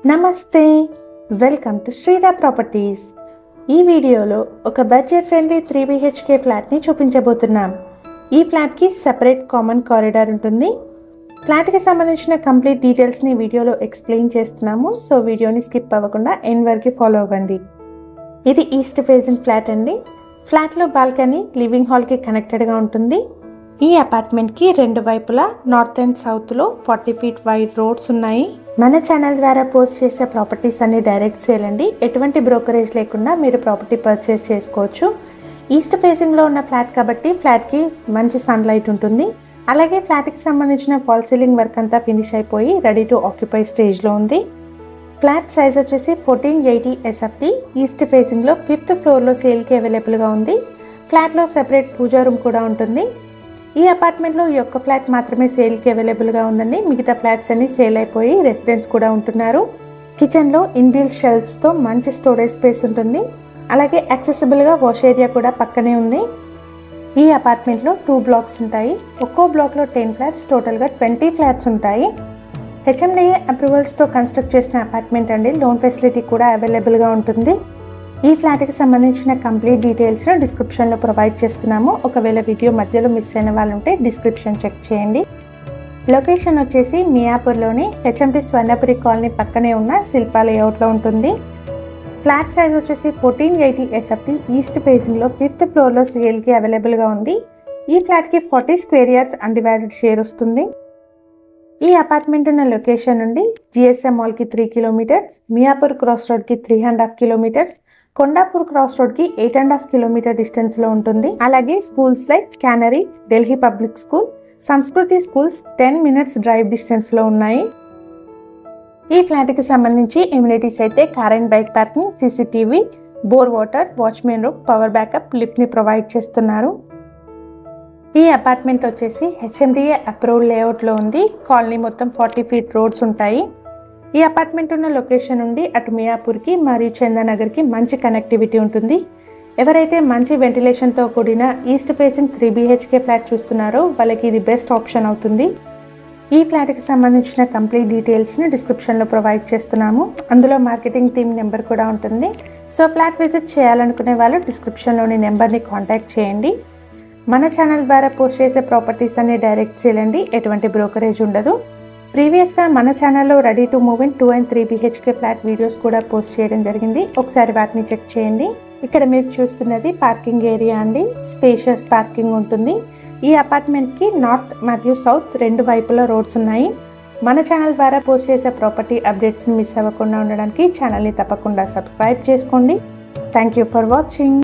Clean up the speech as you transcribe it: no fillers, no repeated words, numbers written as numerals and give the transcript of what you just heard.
నమస్తే, welcome to శ్రీధ properties. ఈ వీడియోలో ఒక బడ్జెట్ ఫ్రెండ్లీ 3 BHK ఫ్లాట్ని చూపించబోతున్నాం. ఈ ఫ్లాట్కి సెపరేట్ కామన్ కారిడార్ ఉంటుంది. ఫ్లాట్కి సంబంధించిన కంప్లీట్ డీటెయిల్స్ని వీడియోలో ఎక్స్ప్లెయిన్ చేస్తున్నాము. సో వీడియోని స్కిప్ అవ్వకుండా ఎండ్ వరకు ఫాలో అవ్వండి. ఇది ఈస్ట్ ఫేసింగ్ ఫ్లాట్ అండి. ఫ్లాట్లో బాల్కనీ లివింగ్ హాల్కి కనెక్టెడ్గా ఉంటుంది. ఈ అపార్ట్మెంట్కి రెండు వైపులా నార్త్ అండ్ సౌత్లో 40 feet వైడ్ రోడ్స్ ఉన్నాయి. మన ఛానల్ ద్వారా పోస్ట్ చేసే ప్రాపర్టీస్ అన్ని డైరెక్ట్ సేల్ అండి. ఎటువంటి బ్రోకరేజ్ లేకుండా మీరు ప్రాపర్టీ పర్చేస్ చేసుకోవచ్చు. ఈస్ట్ ఫేసింగ్లో ఉన్న ఫ్లాట్ కాబట్టి ఫ్లాట్కి మంచి సన్లైట్ ఉంటుంది. అలాగే ఫ్లాట్కి సంబంధించిన ఫాల్ సీలింగ్ వర్క్ అంతా ఫినిష్ అయిపోయి రెడీ టు ఆక్యుపై స్టేజ్లో ఉంది. ఫ్లాట్ సైజ్ వచ్చేసి 1480 SFT. ఈస్ట్ ఫేసింగ్లో 5th ఫ్లోర్లో సేల్కి అవైలబుల్గా ఉంది. ఫ్లాట్లో సెపరేట్ పూజా రూమ్ కూడా ఉంటుంది. ఈ అపార్ట్మెంట్లో ఈ ఒక్క ఫ్లాట్ మాత్రమే సేల్కి అవైలబుల్గా ఉందండి. మిగతా ఫ్లాట్స్ అన్ని సేల్ అయిపోయి రెసిడెంట్స్ కూడా ఉంటున్నారు. కిచెన్లో ఇన్బిల్ట్ షెల్ఫ్స్తో మంచి స్టోరేజ్ స్పేస్ ఉంటుంది. అలాగే యాక్సెసిబుల్గా వాష్ ఏరియా కూడా పక్కనే ఉంది. ఈ అపార్ట్మెంట్లో 2 blocks ఉంటాయి. ఒక్కో బ్లాక్లో 10 flats, టోటల్గా 20 flats ఉంటాయి. HMDA అప్రూవల్స్తో కన్స్ట్రక్ట్ చేసిన అపార్ట్మెంట్ అండి. లోన్ ఫెసిలిటీ కూడా అవైలబుల్గా ఉంటుంది. ఈ ఫ్లాట్కి సంబంధించిన కంప్లీట్ డీటెయిల్స్ను డిస్క్రిప్షన్లో ప్రొవైడ్ చేస్తున్నాము. ఒకవేళ వీడియో మధ్యలో మిస్ అయిన వాళ్ళు ఉంటే డిస్క్రిప్షన్ చెక్ చేయండి. లొకేషన్ వచ్చేసి మియాపూర్లోని HMT స్వర్ణపురి కాలనీ పక్కనే ఉన్న శిల్పా లేఅవుట్లో ఉంటుంది. ఫ్లాట్ సైజ్ వచ్చేసి 1480 SFT. ఈస్ట్ ఫేసింగ్లో 5th ఫ్లోర్లో సేల్కి అవైలబుల్గా ఉంది. ఈ ఫ్లాట్కి 40 square yards అన్డివైడెడ్ షేర్ వస్తుంది. ఈ అపార్ట్మెంట్ ఉన్న లొకేషన్ నుండి GSM మాల్కి 3 kilometers, మియాపూర్ క్రాస్ రోడ్కి 3.5 kilometers, కొండాపూర్ క్రాస్ రోడ్కి 8.5 kilometer డిస్టెన్స్లో ఉంటుంది. అలాగే schools like canary, Delhi public school, Sanskriti schools 10 minutes drive డిస్టెన్స్లో ఉన్నాయి. ఈ ఫ్లాట్కి సంబంధించి ఎమ్యూనిటీస్ అయితే car and bike parking, CCTV, bore water, watchman room, power backup, లిఫ్ట్ని ప్రొవైడ్ చేస్తున్నారు. ఈ అపార్ట్మెంట్ వచ్చేసి HMDA అప్రూవ్డ్ లేఅవుట్లో ఉంది. కాలనీ మొత్తం 40 feet రోడ్స్ ఉంటాయి. ఈ అపార్ట్మెంట్ ఉన్న లొకేషన్ నుండి అటు మియాపూర్కి మరియు చందానగర్కి మంచి కనెక్టివిటీ ఉంటుంది. ఎవరైతే మంచి వెంటిలేషన్తో కూడిన ఈస్ట్ ఫేసింగ్ 3 BHK ఫ్లాట్ చూస్తున్నారో వాళ్ళకి ఇది బెస్ట్ ఆప్షన్ అవుతుంది. ఈ ఫ్లాట్కి సంబంధించిన కంప్లీట్ డీటెయిల్స్ని డిస్క్రిప్షన్లో ప్రొవైడ్ చేస్తున్నాము. అందులో మార్కెటింగ్ టీమ్ నెంబర్ కూడా ఉంటుంది. సో ఫ్లాట్ విజిట్ చేయాలనుకునే వాళ్ళు డిస్క్రిప్షన్లోని నెంబర్ని కాంటాక్ట్ చేయండి. మన ఛానల్ ద్వారా పోస్ట్ చేసే ప్రాపర్టీస్ అన్ని డైరెక్ట్ సేల్ అండి. ఎటువంటి బ్రోకరేజ్ ఉండదు. ప్రీవియస్గా మన ఛానల్లో ready to move in 2 and 3 BHK flat videos కూడా పోస్ట్ చేయడం జరిగింది. ఒకసారి వాటిని చెక్ చేయండి. ఇక్కడ మీరు చూస్తున్నది పార్కింగ్ ఏరియా అండి. స్పేషియస్ పార్కింగ్ ఉంటుంది. ఈ అపార్ట్మెంట్కి నార్త్ మరియు సౌత్ రెండు వైపులా రోడ్స్ ఉన్నాయి. మన ఛానల్ ద్వారా పోస్ట్ చేసే ప్రాపర్టీ అప్డేట్స్ని మిస్ అవ్వకుండా ఉండడానికి ఛానల్ని తప్పకుండా సబ్స్క్రైబ్ చేసుకోండి. Thank you for watching.